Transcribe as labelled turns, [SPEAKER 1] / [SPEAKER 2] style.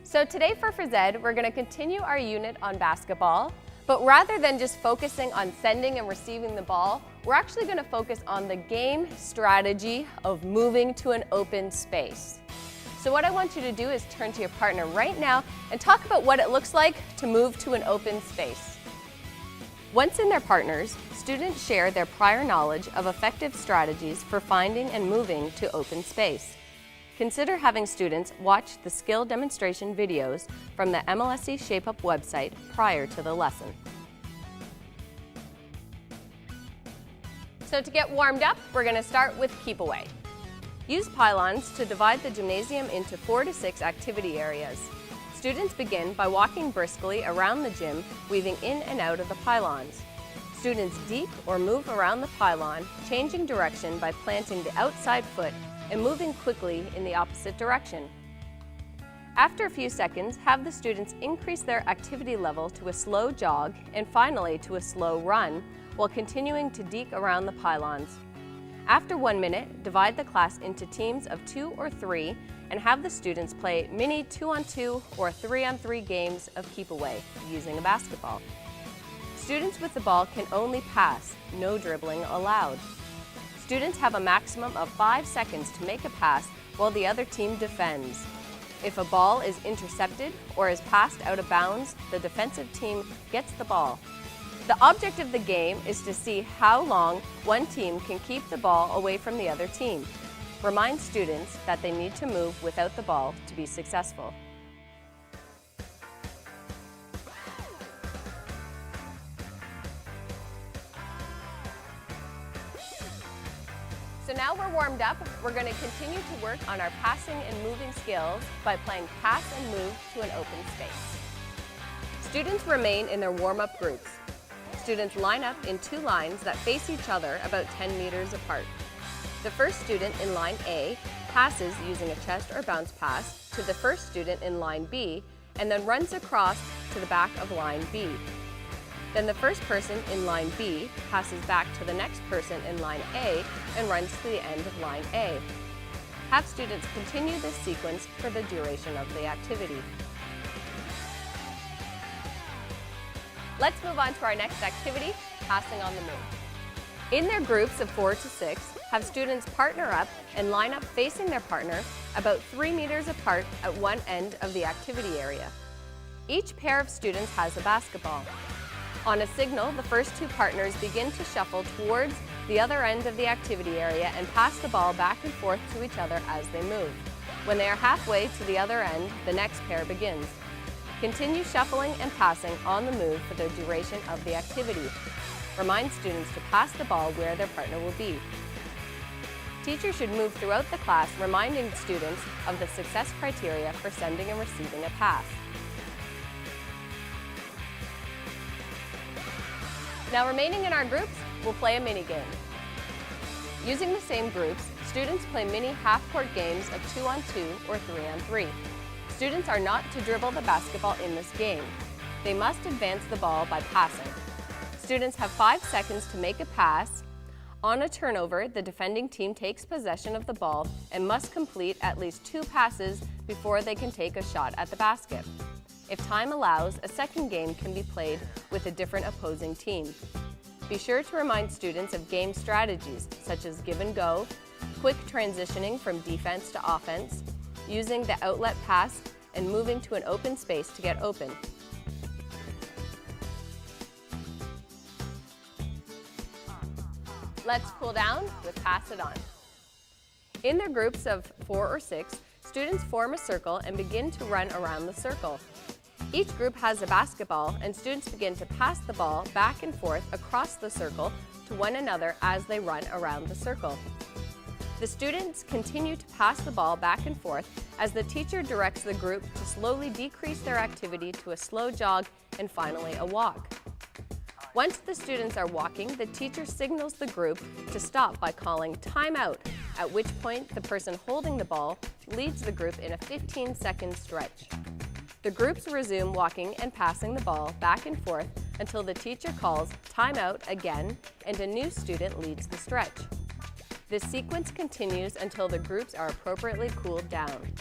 [SPEAKER 1] So today for Phys Ed, we're going to continue our unit on basketball, but rather than just focusing on sending and receiving the ball, we're actually going to focus on the game strategy of moving to an open space. So what I want you to do is turn to your partner right now and talk about what it looks like to move to an open space. Once in their partners, students share their prior knowledge of effective strategies for finding and moving to open space. Consider having students watch the skill demonstration videos from the MLSE ShapeUp website prior to the lesson. So to get warmed up, we're going to start with Keep Away. Use pylons to divide the gymnasium into 4 to 6 activity areas. Students begin by walking briskly around the gym, weaving in and out of the pylons. Students deke or move around the pylon, changing direction by planting the outside foot and moving quickly in the opposite direction. After a few seconds, have the students increase their activity level to a slow jog and finally to a slow run while continuing to deke around the pylons. After 1 minute, divide the class into teams of 2 or 3 and have the students play mini 2-on-2 or 3-on-3 games of Keep Away using a basketball. Students with the ball can only pass, no dribbling allowed. Students have a maximum of 5 seconds to make a pass while the other team defends. If a ball is intercepted or is passed out of bounds, the defensive team gets the ball. The object of the game is to see how long one team can keep the ball away from the other team. Remind students that they need to move without the ball to be successful. So now we're warmed up, we're going to continue to work on our passing and moving skills by playing pass and move to an open space. Students remain in their warm-up groups. Students line up in 2 lines that face each other about 10 meters apart. The first student in line A passes using a chest or bounce pass to the first student in line B and then runs across to the back of line B. Then the first person in line B passes back to the next person in line A and runs to the end of line A. Have students continue this sequence for the duration of the activity. Let's move on to our next activity, passing on the move. In their groups of 4 to 6, have students partner up and line up facing their partner about 3 meters apart at one end of the activity area. Each pair of students has a basketball. On a signal, the first 2 partners begin to shuffle towards the other end of the activity area and pass the ball back and forth to each other as they move. When they are halfway to the other end, the next pair begins. Continue shuffling and passing on the move for the duration of the activity. Remind students to pass the ball where their partner will be. Teachers should move throughout the class, reminding students of the success criteria for sending and receiving a pass. Now remaining in our groups, we'll play a mini game. Using the same groups, students play mini half-court games of 2-on-2 or 3-on-3. Students are not to dribble the basketball in this game. They must advance the ball by passing. Students have 5 seconds to make a pass. On a turnover, the defending team takes possession of the ball and must complete at least 2 passes before they can take a shot at the basket. If time allows, a second game can be played with a different opposing team. Be sure to remind students of game strategies such as give and go, quick transitioning from defense to offense, using the outlet pass, and moving to an open space to get open. Let's cool down with Pass It On. In their groups of 4 or 6, students form a circle and begin to run around the circle. Each group has a basketball and students begin to pass the ball back and forth across the circle to one another as they run around the circle. The students continue to pass the ball back and forth as the teacher directs the group to slowly decrease their activity to a slow jog and finally a walk. Once the students are walking, the teacher signals the group to stop by calling time out, at which point the person holding the ball leads the group in a 15-second stretch. The groups resume walking and passing the ball back and forth until the teacher calls time out again and a new student leads the stretch. This sequence continues until the groups are appropriately cooled down.